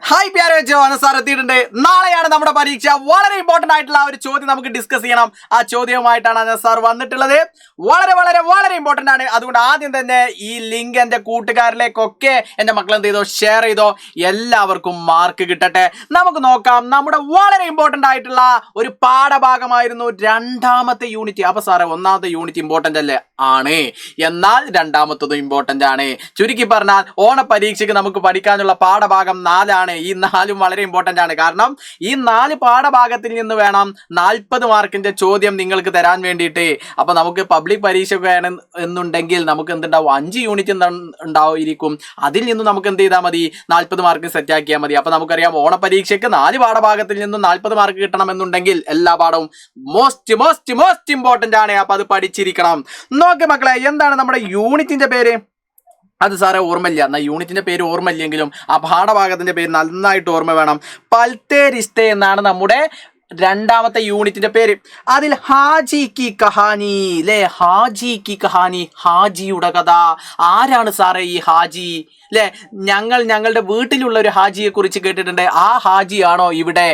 Hi പ്യാരെ വെച്ചോ sir എത്തിയിട്ടുണ്ട്. നാളെയാണ് നമ്മുടെ പരീക്ഷ. വളരെ ഇമ്പോർട്ടന്റ് ആയിട്ടുള്ള ഒരു ചോദ്യം നമുക്ക് ഡിസ്കസ് ചെയ്യണം. ആ ചോദ്യവുമായിട്ടാണ് സാർ വന്നിട്ടുള്ളത്. വളരെ വളരെ വളരെ ഇമ്പോർട്ടന്റ് ആണ്. അതുകൊണ്ട് ആദ്യം തന്നെ ഈ ലിങ്ക് എൻ്റെ കൂട്ടുകാരിലേക്കൊക്കെ എൻ്റെ മക്കൾ എന്ത് ചെയ്തോ, ഷെയർ ചെയ്തോ. എല്ലാവർക്കും മാർക്ക് കിട്ടട്ടെ. നമുക്ക് നോക്കാം. നമ്മുടെ വളരെ ഇമ്പോർട്ടന്റ് ആയിട്ടുള്ള ഒരു പാഠഭാഗമായിരുന്നു രണ്ടാമത്തെ യൂണിറ്റ്. അപ്പൊ സാറേ ഒന്നാമത്തെ യൂണിറ്റ് ഇമ്പോർട്ടന്റ് അല്ലേ? ആണ്. എന്നാൽ രണ്ടാമത്തതും ഇമ്പോർട്ടന്റ് ആണ്. ചുരുക്കി പറഞ്ഞാൽ ഓണ പരീക്ഷയ്ക്ക് നമുക്ക് പഠിക്കാനുള്ള പാഠഭാഗം 4 ആണ്. ഈ 4ഉം വളരെ ഇമ്പോർട്ടന്റ് ആണ്. കാരണം ഈ 4 പാഠഭാഗത്തിൽ നിന്ന് വേണം 40 മാർക്കിന്റെ ചോദ്യം നിങ്ങൾക്ക് തരാൻ വേണ്ടിയിട്ട്. അപ്പൊ നമുക്ക് പബ്ലിക് പരീക്ഷ വേണം എന്നുണ്ടെങ്കിൽ നമുക്ക് എന്തുണ്ടാവും, 5 യൂണിറ്റ് ഉണ്ടായിരിക്കും. അതിൽ നിന്ന് നമുക്ക് എന്ത് ചെയ്താൽ മതി, 40 മാർക്ക് സെറ്റ് ആക്കിയാൽ മതി. അപ്പൊ നമുക്കറിയാം ഓണ പരീക്ഷയ്ക്ക് 4 പാഠഭാഗത്തിൽ നിന്നും 40 മാർക്ക് കിട്ടണമെന്നുണ്ടെങ്കിൽ എല്ലാ പാഠവും മോസ്റ്റ് മോസ്റ്റ് മോസ്റ്റ് ഇമ്പോർട്ടന്റ് ആണ്. അപ്പൊ അത് പഠിച്ചിരിക്കണം. നോക്ക് മക്കളെ, എന്താണ് നമ്മുടെ യൂണിറ്റിന്റെ പേര്? അത് സാറേ ഓർമ്മയില്ല. എന്നാൽ യൂണിറ്റിന്റെ പേര് ഓർമ്മയില്ലെങ്കിലും ആ പാഠഭാഗത്തിന്റെ പേര് നന്നായിട്ട് ഓർമ്മ വേണം. പൽത്തേ റിശ്തേ എന്നാണ് നമ്മുടെ രണ്ടാമത്തെ യൂണിറ്റിന്റെ പേര്. അതിൽ ഹാജി കി കഹാനി അല്ലേ? ഹാജി കി കഹാനി, ഹാജിയുടെ കഥ. ആരാണ് സാറേ ഈ ഹാജി? അല്ലെ, ഞങ്ങളുടെ വീട്ടിലുള്ള ഒരു ഹാജിയെ കുറിച്ച് കേട്ടിട്ടുണ്ട്. ആ ഹാജി ആണോ ഇവിടെ?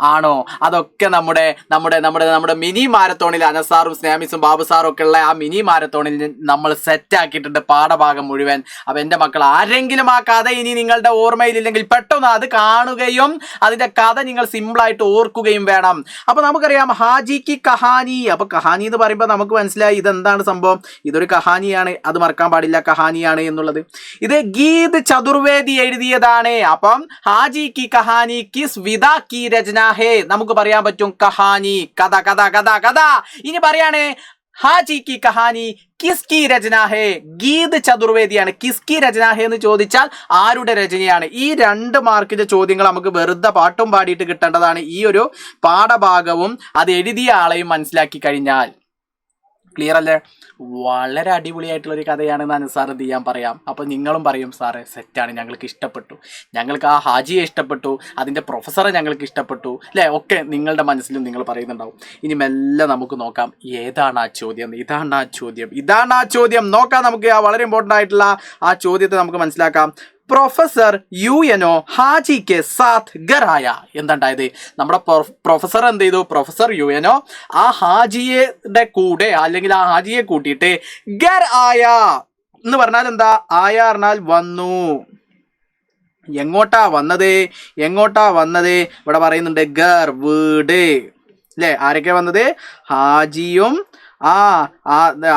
ആണോ? അതൊക്കെ നമ്മുടെ നമ്മുടെ നമ്മുടെ നമ്മുടെ മിനി മാരത്തോണിൽ അനസാറും സ്നാമിസും ബാബു സാറും ഒക്കെ ഉള്ള ആ മിനി മാരത്തോണിൽ നമ്മൾ സെറ്റ് ആക്കിയിട്ടുണ്ട് പാഠഭാഗം മുഴുവൻ. അപ്പൊ എൻ്റെ മക്കൾ ആരെങ്കിലും ആ കഥ ഇനി നിങ്ങളുടെ ഓർമ്മയിലില്ലെങ്കിൽ പെട്ടെന്ന് അത് കാണുകയും അതിന്റെ കഥ നിങ്ങൾ സിമ്പിളായിട്ട് ഓർക്കുകയും വേണം. അപ്പൊ നമുക്കറിയാം ഹാജിക്ക് കഹാനി. അപ്പൊ കഹാനി എന്ന് പറയുമ്പോൾ നമുക്ക് മനസ്സിലായി ഇതെന്താണ് സംഭവം. ഇതൊരു കഹാനിയാണ്, അത് മറക്കാൻ പാടില്ല, കഹാനിയാണ് എന്നുള്ളത്. ഇത് ഗീത് ചതുർവേദി എഴുതിയതാണ്. അപ്പം ഹാജിക്ക് കഹാനി കിസ് വിദാ കി രചന ഹേ, നമുക്ക് പറയാൻ പറ്റും കഹാനി, കഥ കഥ കഥ കഥ. ഇനി പറയാണ് ഹാജി കി കഹാനി കിസ്കി രചന ഹേ. ഗീത് ചതുർവേദിയാണ്. കിസ്കി രചന ഹേ എന്ന് ചോദിച്ചാൽ ആരുടെ രചനയാണ്? ഈ 2 മാർക്കിന്റെ ചോദ്യങ്ങൾ നമുക്ക് വെറുതെ പാട്ടും പാടിയിട്ട് കിട്ടേണ്ടതാണ്. ഈ ഒരു പാഠഭാഗവും അത് എഴുതിയ ആളെയും മനസ്സിലാക്കി കഴിഞ്ഞാൽ ക്ലിയർ അല്ലേ? വളരെ അടിപൊളിയായിട്ടുള്ള ഒരു കഥയാണെന്ന് അനുസാർ എന്ത് ചെയ്യാൻ പറയാം. അപ്പോൾ നിങ്ങളും പറയും സാറേ സെറ്റാണ്, ഞങ്ങൾക്ക് ഇഷ്ടപ്പെട്ടു, ഞങ്ങൾക്ക് ആ ഹാജിയെ ഇഷ്ടപ്പെട്ടു, അതിൻ്റെ പ്രൊഫസറെ ഞങ്ങൾക്ക് ഇഷ്ടപ്പെട്ടു അല്ലേ? ഒക്കെ നിങ്ങളുടെ മനസ്സിലും നിങ്ങൾ പറയുന്നുണ്ടാവും. ഇനി മെല്ലെ നമുക്ക് നോക്കാം ഏതാണ് ആ ചോദ്യം. ഇതാണ് ആ ചോദ്യം. നോക്കാം നമുക്ക്. ആ വളരെ ഇമ്പോർട്ടൻ്റ് ആയിട്ടുള്ള ആ ചോദ്യത്തെ നമുക്ക് മനസ്സിലാക്കാം. പ്രൊഫസർ യുഎനോ ഹാജി കെ സാത്ത് ഗർ ആയ. എന്താണ്ടായത്? നമ്മുടെ പ്രൊഫസർ എന്ത് ചെയ്തു? പ്രൊഫസർ യുഎനോ ആ ഹാജിയുടെ കൂടെ അല്ലെങ്കിൽ ആ ഹാജിയെ കൂട്ടിയിട്ട് ഗർ ആയ എന്ന് പറഞ്ഞാൽ എന്താ? ആയ പറഞ്ഞാൽ വന്നു. എങ്ങോട്ടാ വന്നത്? ഇവിടെ പറയുന്നുണ്ട് ഗർ, വീട് അല്ലേ? ആരൊക്കെ വന്നത്? ഹാജിയും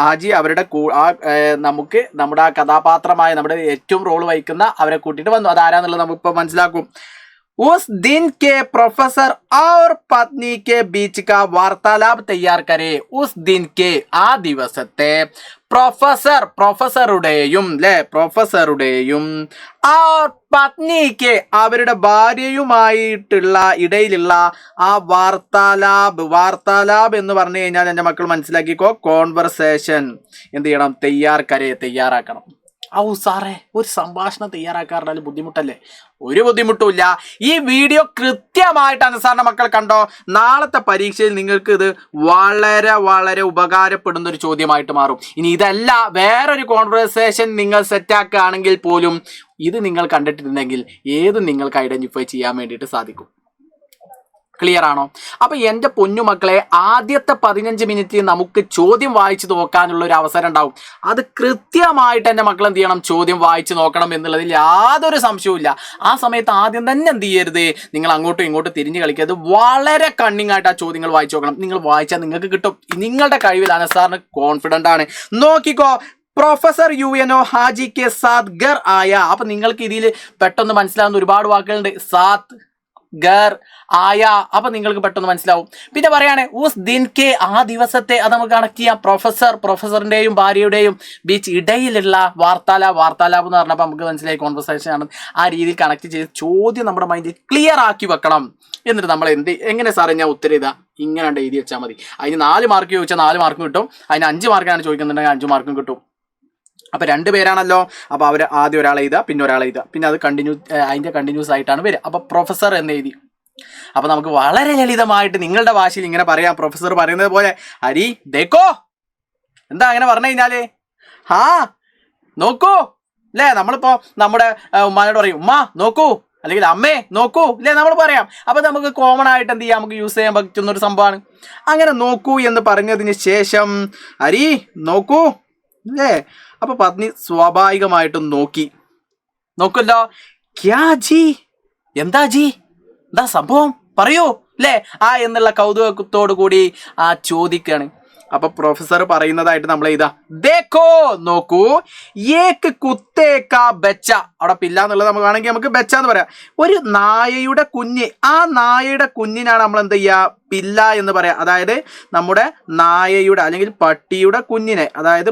ഹാജി അവരുടെ നമുക്ക് നമ്മുടെ ആ കഥാപാത്രമായ നമ്മുടെ ഏറ്റവും റോൾ വഹിക്കുന്ന അവരെ കൂട്ടിയിട്ട് വന്നു. അതാരാന്നുള്ളത് നമുക്കിപ്പോൾ മനസ്സിലാക്കും. उस दिन के प्रोफेसर और पत्नी के बीच का वार्तालाप तैयार करे. उस दिन के ആ ദിവസത്തെ പ്രൊഫസറുടെയും ആ പത്നിക്ക് അവരുടെ ഭാര്യയുമായിട്ടുള്ള ഇടയിലുള്ള ആ വാർത്താലാബ് എന്ന് പറഞ്ഞു കഴിഞ്ഞാൽ എൻ്റെ മക്കൾ മനസ്സിലാക്കിക്കോ, കോൺവെർസേഷൻ എന്ത് ചെയ്യണം? തയ്യാറാക്കണം. സാറേ ഒരു സംഭാഷണം തയ്യാറാക്കാറുണ്ട് ബുദ്ധിമുട്ടല്ലേ? ഒരു ബുദ്ധിമുട്ടുമില്ല. ഈ വീഡിയോ കൃത്യമായിട്ട് അനുസാറിന്റെ മക്കൾ കണ്ടോ. നാളത്തെ പരീക്ഷയിൽ നിങ്ങൾക്ക് ഇത് വളരെ വളരെ ഉപകാരപ്പെടുന്ന ഒരു ചോദ്യമായിട്ട് മാറും. ഇനി ഇതല്ല വേറൊരു കോൺവെർസേഷൻ നിങ്ങൾ സെറ്റാക്കുകയാണെങ്കിൽ പോലും ഇത് നിങ്ങൾ കണ്ടിട്ടുണ്ടെങ്കിൽ ഏതും നിങ്ങൾക്ക് ഐഡന്റിഫൈ ചെയ്യാൻ വേണ്ടിയിട്ട് സാധിക്കും. ക്ലിയർ ആണോ? അപ്പൊ എൻ്റെ പൊന്നുമക്കളെ, ആദ്യത്തെ 15 മിനിറ്റ് നമുക്ക് ചോദ്യം വായിച്ചു നോക്കാനുള്ള ഒരു അവസരം ഉണ്ടാവും. അത് കൃത്യമായിട്ട് എൻ്റെ മക്കൾ എന്ത് ചെയ്യണം? ചോദ്യം വായിച്ചു നോക്കണം എന്നുള്ളതിൽ യാതൊരു സംശയവും. ആ സമയത്ത് ആദ്യം തന്നെ എന്ത് ചെയ്യരുത്, നിങ്ങൾ അങ്ങോട്ടും ഇങ്ങോട്ടും തിരിഞ്ഞ് കളിക്കരുത്. വളരെ കണ്ണിങ് ആയിട്ട് ആ ചോദ്യങ്ങൾ വായിച്ചു നോക്കണം. നിങ്ങൾ വായിച്ചാൽ നിങ്ങൾക്ക് കിട്ടും. നിങ്ങളുടെ കഴിവിൽ അനസാറിന് കോൺഫിഡൻ്റ് ആണ്. നോക്കിക്കോ. പ്രൊഫസർ യുഎനോ ഹാജി കെ സാത്ത് ഗർ ആയ. അപ്പൊ നിങ്ങൾക്ക് ഇതിൽ പെട്ടെന്ന് മനസ്സിലാവുന്ന ഒരുപാട് വാക്കുകളുണ്ട്. സാത്ത്, ഗർ, ആയ. അപ്പൊ നിങ്ങൾക്ക് പെട്ടെന്ന് മനസ്സിലാവും. പിന്നെ പറയാണ് ഉസ് ദിൻ കെ, ആ ദിവസത്തെ. അത് നമുക്ക് കണക്ട് ചെയ്യാം. പ്രൊഫസറിന്റെയും ഭാര്യയുടെയും ബീച്ച് ഇടയിലുള്ള വാർത്താലാപ് എന്ന് പറഞ്ഞപ്പോൾ നമുക്ക് മനസ്സിലായി കോൺവെർസേഷൻ ആണ്. ആ രീതിയിൽ കണക്ട് ചെയ്ത് ചോദ്യം നമ്മുടെ മൈൻഡിൽ ക്ലിയർ ആക്കി വെക്കണം. എന്നിട്ട് നമ്മൾ എങ്ങനെ സാറേ ഞാൻ ഉത്തരം ചെയ്താൽ ഇങ്ങനെ എഴുതി വെച്ചാൽ മതി. അതിന് 4 മാർക്ക് ചോദിച്ചാൽ 4 മാർക്കും കിട്ടും. അതിന് 5 മാർക്കാണ് ചോദിക്കുന്നുണ്ടെങ്കിൽ 5 മാർക്കും കിട്ടും. അപ്പൊ 2 പേരാണല്ലോ. അപ്പൊ അവർ ആദ്യം ഒരാൾ എഴുതുക, പിന്നെ ഒരാൾ എഴുതുക, പിന്നെ അത് അതിന്റെ കണ്ടിന്യൂസ് ആയിട്ടാണ് വരിക. അപ്പൊ പ്രൊഫസർ എന്ന് എഴുതി. അപ്പൊ നമുക്ക് വളരെ ലളിതമായിട്ട് നിങ്ങളുടെ ഭാഷയിൽ ഇങ്ങനെ പറയാം. പ്രൊഫസർ പറയുന്നത് പോലെ ഹരി ദേക്കോ. എന്താ അങ്ങനെ പറഞ്ഞു കഴിഞ്ഞാല്? നോക്കൂ അല്ലേ? നമ്മളിപ്പോ നമ്മുടെ ഉമ്മാനോട് പറയും, ഉമ്മ നോക്കൂ അല്ലെങ്കിൽ അമ്മേ നോക്കൂ അല്ലേ നമ്മൾ പറയാം. അപ്പൊ നമുക്ക് കോമൺ ആയിട്ട് എന്ത് ചെയ്യാം, നമുക്ക് യൂസ് ചെയ്യാൻ പറ്റുന്ന ഒരു സംഭവമാണ്. അങ്ങനെ നോക്കൂ എന്ന് പറഞ്ഞതിന് ശേഷം ഹരി നോക്കൂ അല്ലേ. അപ്പൊ പത്നി സ്വാഭാവികമായിട്ടും നോക്കല്ലോ. ക്യാ ജി, എന്താ ജി, എന്താ സംഭവം പറയൂ അല്ലേ എന്നുള്ള കൗതുകത്തോടു കൂടി ചോദിക്കാണ്. അപ്പൊ പ്രൊഫസർ പറയുന്നതായിട്ട് നമ്മൾ ഇതാ ദേഖോ നോക്കൂ, ഏക്ക് കുത്തേ കാ ബച്ച, അവിടെ പില്ല എന്നുള്ളത് നമുക്ക് വേണമെങ്കിൽ നമുക്ക് ബച്ച എന്ന് പറയാം. ഒരു നായയുടെ കുഞ്ഞ്, ആ നായയുടെ കുഞ്ഞിനാണ് നമ്മൾ എന്ത് ചെയ്യുക, പില്ല എന്ന് പറയാം. അതായത് നമ്മുടെ നായയുടെ അല്ലെങ്കിൽ പട്ടിയുടെ കുഞ്ഞിനെ, അതായത്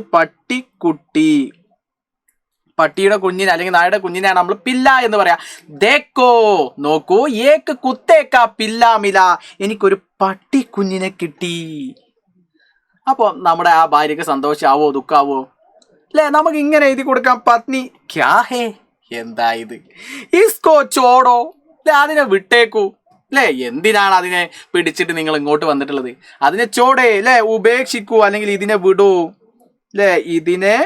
പട്ടിയുടെ കുഞ്ഞിനെ അല്ലെങ്കിൽ നായയുടെ കുഞ്ഞിനെയാണ് നമ്മൾ പില്ല എന്ന് പറയാ. ദേക്കോ നോക്കൂ, ഏക്ക് കുത്തേക്കാ പില്ല മില, എനിക്കൊരു പട്ടി കുഞ്ഞിനെ കിട്ടി. അപ്പോൾ നമ്മുടെ ആ ഭാര്യക്ക് സന്തോഷാവോ ദുഃഖാവോ അല്ലേ? നമുക്ക് ഇങ്ങനെ എഴുതി കൊടുക്കാം. പത്നി ക്യാ ഹേ, എന്താ ഇത്, ഇസ്കോ ചോടോ അല്ലെ, അതിനെ വിട്ടേക്കൂ അല്ലേ. എന്തിനാണ് അതിനെ പിടിച്ചിട്ട് നിങ്ങൾ ഇങ്ങോട്ട് വന്നിട്ടുള്ളത്? അതിനെ ചോടേ അല്ലെ, ഉപേക്ഷിക്കൂ അല്ലെങ്കിൽ ഇതിനെ വിടൂ അല്ലേ, ഇതിനെ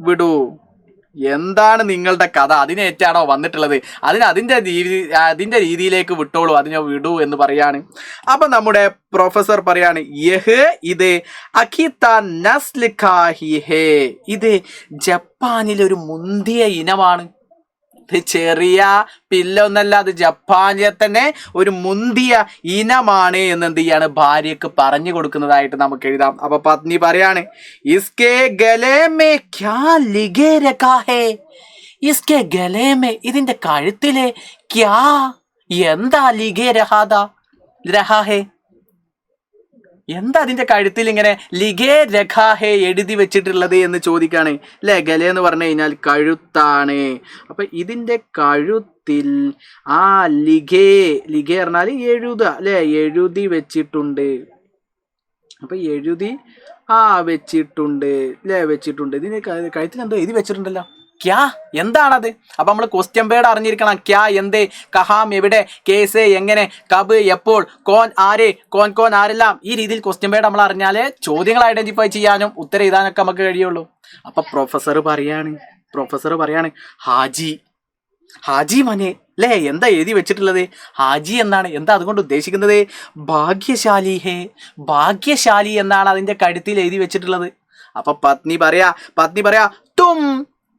വിടൂ. എന്താണ് നിങ്ങളുടെ കഥ? അതിനേറ്റാണോ വന്നിട്ടുള്ളത്? അതിന്റെ രീതിയിലേക്ക് വിട്ടോളൂ, അതിനെ വിടൂ എന്ന് പറയാണ്. അപ്പൊ നമ്മുടെ പ്രൊഫസർ പറയാണ് യഹ്, ഇത് അഖിത നസ്ൽ കാ ഹി ഹേ, ഇത് ജപ്പാനിലെ ഒരു മുന്തിയ ഇനമാണ്. ഇത് ചെറിയ പില്ലൊന്നല്ല, അത് ജപ്പാനിലെ തന്നെ ഒരു മുന്തിയ ഇനമാണ് എന്ന് എന്ത് ചെയ്യാണ്, ഭാര്യക്ക് പറഞ്ഞു കൊടുക്കുന്നതായിട്ട് നമുക്ക് എഴുതാം. അപ്പൊ പത്നി പറയാണ് ഇസ്കേ ഗലേ മേ ക്യാ ലിഗേ രഖാ ഹേ, ഇസ്കേ ഗലേ മേ, ഇതിന്റെ കഴുത്തിലെ ക്യാ, എന്താ ലിഗേ രഹാ ഹേ, എന്താ അതിന്റെ കഴുത്തിൽ ഇങ്ങനെ ലിഗേ രഖാ ഹേ എഴുതി വെച്ചിട്ടുള്ളത് എന്ന് ചോദിക്കാണ് അല്ലെ. ഗല എന്ന് പറഞ്ഞു കഴിഞ്ഞാൽ കഴുത്താണ്. അപ്പൊ ഇതിന്റെ കഴുത്തിൽ ലിഗേ പറഞ്ഞാൽ എഴുതുക അല്ലെ, എഴുതി വെച്ചിട്ടുണ്ട്. അപ്പൊ എഴുതി വെച്ചിട്ടുണ്ട് അല്ലെ, വെച്ചിട്ടുണ്ട്. ഇതിന്റെ കഴുത്തിൽ എന്തോ എഴുതി വെച്ചിട്ടുണ്ടല്ലോ. ക്യാ, എന്താണത്? അപ്പൊ നമ്മൾ ക്വസ്റ്റ്യൻ വേർഡ് അറിഞ്ഞിരിക്കണം. ക്യാ എന്ത്, കഹാം എവിടെ, കേസ് എങ്ങനെ, കബ് എപ്പോൾ, കോൻ ആര്, കോൻ ആരെല്ലാം. ഈ രീതിയിൽ ക്വസ്റ്റ്യൻ വേർഡ് നമ്മൾ അറിഞ്ഞാലേ ചോദ്യങ്ങൾ ഐഡന്റിഫൈ ചെയ്യാനും ഉത്തരം എഴുതാനൊക്കെ നമുക്ക് കഴിയുള്ളൂ. അപ്പൊ പ്രൊഫസർ പറയാണ് ഹാജി മനെ അല്ലേ, എന്താ എഴുതി വെച്ചിട്ടുള്ളത്? ഹാജി എന്നാണ്. എന്താ അതുകൊണ്ട് ഉദ്ദേശിക്കുന്നത്? ഭാഗ്യശാലി എന്നാണ് അതിന്റെ കഴുത്തിൽ എഴുതി വെച്ചിട്ടുള്ളത്. അപ്പൊ പത്നി പറയാ തും,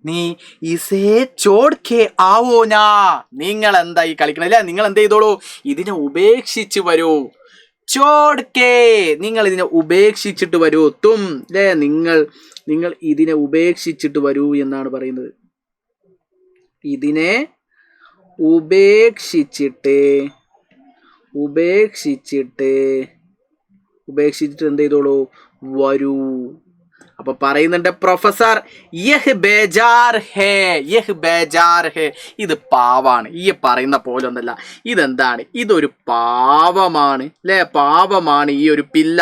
നീ ഇസേ ചോട് കെ ആവോ നാ, നിങ്ങൾ എന്താ ഈ കളിക്കണില്ല, നിങ്ങൾ എന്ത് ചെയ്തോളൂ, ഇതിനെ ഉപേക്ഷിച്ച് വരൂ. ചോട് കെ, നിങ്ങൾ ഇതിനെ ഉപേക്ഷിച്ചിട്ട് വരൂ. തും അല്ലേ, നിങ്ങൾ ഇതിനെ ഉപേക്ഷിച്ചിട്ട് വരൂ എന്നാണ് പറയുന്നത്. ഇതിനെ ഉപേക്ഷിച്ചിട്ട് എന്ത് ചെയ്തോളൂ, വരൂ. അപ്പൊ പറയുന്നുണ്ട് പ്രൊഫസർ യഹ് ബേജാർ ഹേ, ഇത് പാവാണ്. ഈ പറയുന്ന പോലെ ഒന്നല്ല, ഇതെന്താണ്, ഇതൊരു പാവമാണ് അല്ലെ, പാവമാണ് ഈ ഒരു പില്ല.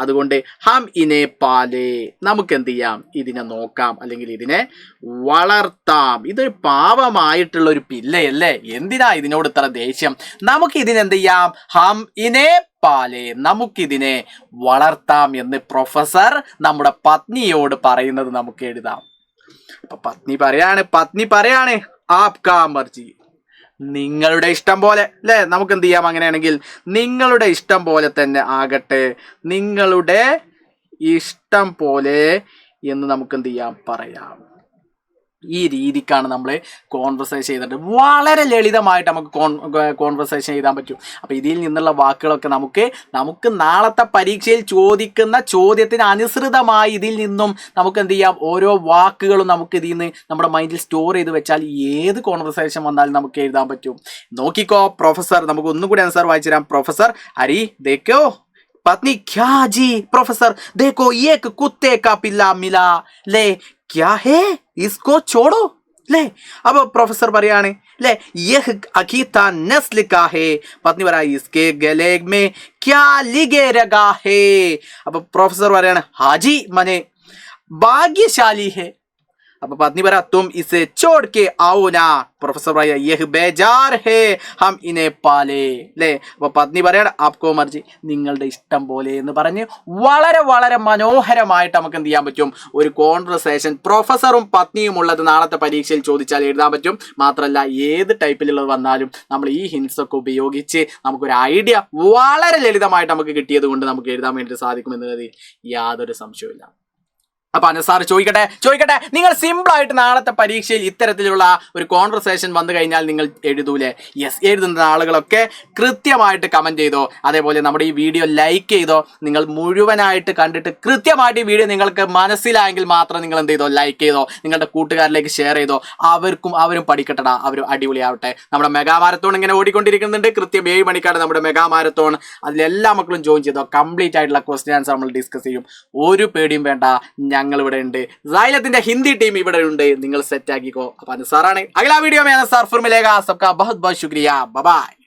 അതുകൊണ്ട് ഹം ഇനെ പാലേ, നമുക്ക് എന്ത് ചെയ്യാം, ഇതിനെ നോക്കാം അല്ലെങ്കിൽ ഇതിനെ വളർത്താം. ഇതൊരു പാവമായിട്ടുള്ള ഒരു പില്ലയല്ലേ, എന്തിനാ ഇതിനോട് ഇത്ര ദേഷ്യം? നമുക്ക് ഇതിനെന്ത് ചെയ്യാം, ഹം ഇനെ പാലേ, നമുക്കിതിനെ വളർത്താം എന്ന് പ്രൊഫസർ നമ്മുടെ പത്നിയോട് പറയുന്നത് നമുക്ക് എഴുതാം. അപ്പൊ പത്നി പറയാണ് ആപ്കാ മർജി, നിങ്ങളുടെ ഇഷ്ടം പോലെ അല്ലെ, നമുക്ക് എന്ത് ചെയ്യാം, അങ്ങനെയാണെങ്കിൽ നിങ്ങളുടെ ഇഷ്ടം പോലെ തന്നെ ആകട്ടെ, നിങ്ങളുടെ ഇഷ്ടം പോലെ എന്ന് നമുക്ക് എന്ത് ചെയ്യാം, പറയാം. ഈ രീതിക്കാണ് നമ്മൾ കോൺവെർസേഷൻ ചെയ്തിട്ട് വളരെ ലളിതമായിട്ട് നമുക്ക് കോൺവെർസേഷൻ ചെയ്താൻ പറ്റും. അപ്പോൾ ഇതിൽ നിന്നുള്ള വാക്കുകളൊക്കെ നമുക്ക് നാളത്തെ പരീക്ഷയിൽ ചോദിക്കുന്ന ചോദ്യത്തിന് അനുസൃതമായി ഇതിൽ നിന്നും നമുക്ക് എന്ത് ചെയ്യാം, ഓരോ വാക്കുകളും നമുക്ക് ഇതിൽ നിന്ന് നമ്മുടെ മൈൻഡിൽ സ്റ്റോർ ചെയ്ത് വെച്ചാൽ ഏത് കോൺവെർസേഷൻ വന്നാലും നമുക്ക് എഴുതാൻ പറ്റും. നോക്കിക്കോ പ്രൊഫസർ, നമുക്ക് ഒന്നും കൂടി ആൻസർ വായിച്ചു തരാം. പ്രൊഫസർ ഹരി ദേഖോ പത്നി ക്യാ ജി, പ്രൊഫസർ ദേഖോ ഏക് കുത്തേ കാ പില്ല മില ലേ, ക്യാ ഹേ ഇസ്കോ ചോടോ അല്ലേ. അപ്പൊ പ്രൊഫസർ പറയാണ് അല്ലേ യഹ് അഖീത നസ്ൽ കാ ഹേ, പത്നി പറയാ ഇസ്കെ ഗലേ മേ ക്യാ ലിഗേ രഖാ ഹേ. അപ്പൊ പ്രൊഫസർ പറയാണ് ഹാജി മനെ ഭാഗ്യശാലി ഹേ, അപ്പൊ പത്നി പറയാ തും ഇസെ ചോട് കെ ആവോ നാ. പ്രൊഫസർ പറയാ യഹ് ബേജാർ ഹേ ഹം ഇനെ പാലേ അല്ലേ. അപ്പൊ പത്നി പറയാണ് ആപ്കോ മർജി, നിങ്ങളുടെ ഇഷ്ടം പോലെ എന്ന് പറഞ്ഞ് വളരെ വളരെ മനോഹരമായിട്ട് നമുക്ക് എന്ത് ചെയ്യാൻ പറ്റും, ഒരു കോൺവെർസേഷൻ പ്രൊഫസറും പത്നിയും ഉള്ളത് നാളത്തെ പരീക്ഷയിൽ ചോദിച്ചാൽ എഴുതാൻ പറ്റും. മാത്രമല്ല ഏത് ടൈപ്പിലുള്ളത് വന്നാലും നമ്മൾ ഈ ഹിൻസ് ഒക്കെ ഉപയോഗിച്ച് നമുക്കൊരു ഐഡിയ വളരെ ലളിതമായിട്ട് നമുക്ക് കിട്ടിയത് കൊണ്ട് നമുക്ക് എഴുതാൻ വേണ്ടിയിട്ട് സാധിക്കുമെന്നുള്ളത് യാതൊരു സംശയമില്ല. അപ്പൊ അനസാർ ചോദിക്കട്ടെ, നിങ്ങൾ സിമ്പിൾ ആയിട്ട് നാളത്തെ പരീക്ഷയിൽ ഇത്തരത്തിലുള്ള ഒരു കോൺവെർസേഷൻ വന്നു കഴിഞ്ഞാൽ നിങ്ങൾ എഴുതൂലേ? യെസ്, എഴുതുന്ന ആളുകളൊക്കെ കൃത്യമായിട്ട് കമന്റ് ചെയ്തോ. അതേപോലെ നമ്മുടെ ഈ വീഡിയോ ലൈക്ക് ചെയ്തോ. നിങ്ങൾ മുഴുവനായിട്ട് കണ്ടിട്ട് കൃത്യമായിട്ട് ഈ വീഡിയോ നിങ്ങൾക്ക് മനസ്സിലായെങ്കിൽ മാത്രം നിങ്ങൾ എന്ത് ചെയ്തോ, ലൈക്ക് ചെയ്തോ, നിങ്ങളുടെ കൂട്ടുകാരിലേക്ക് ഷെയർ ചെയ്തോ. അവരും പഠിക്കട്ടടാ, അവരും അടിപൊളിയാവട്ടെ. നമ്മുടെ മെഗാ മാരത്തോൺ ഇങ്ങനെ ഓടിക്കൊണ്ടിരിക്കുന്നുണ്ട്. കൃത്യം 7 മണിക്കാണ് നമ്മുടെ മെഗാ മാരത്തോൺ. അതിലെല്ലാ മക്കളും ജോയിൻ ചെയ്തോ. കംപ്ലീറ്റ് ആയിട്ടുള്ള ക്വസ്റ്റ്യൻ ആൻസർ നമ്മൾ ഡിസ്കസ് ചെയ്യും. ഒരു പേടിയും വേണ്ട, ഞങ്ങൾ ഇവിടെ ഉണ്ട്. സൈലത്തിന്റെ ഹിന്ദി ടീം ഇവിടെ ഉണ്ട്. നിങ്ങൾ സെറ്റ് ആക്കിക്കോ. അപ്പൊ അൻസാറാണ്. അഗലാ വീഡിയോ में अनसार फिर मिलेगा. सबका बहुत बहुत शुक्रिया. Bye bye.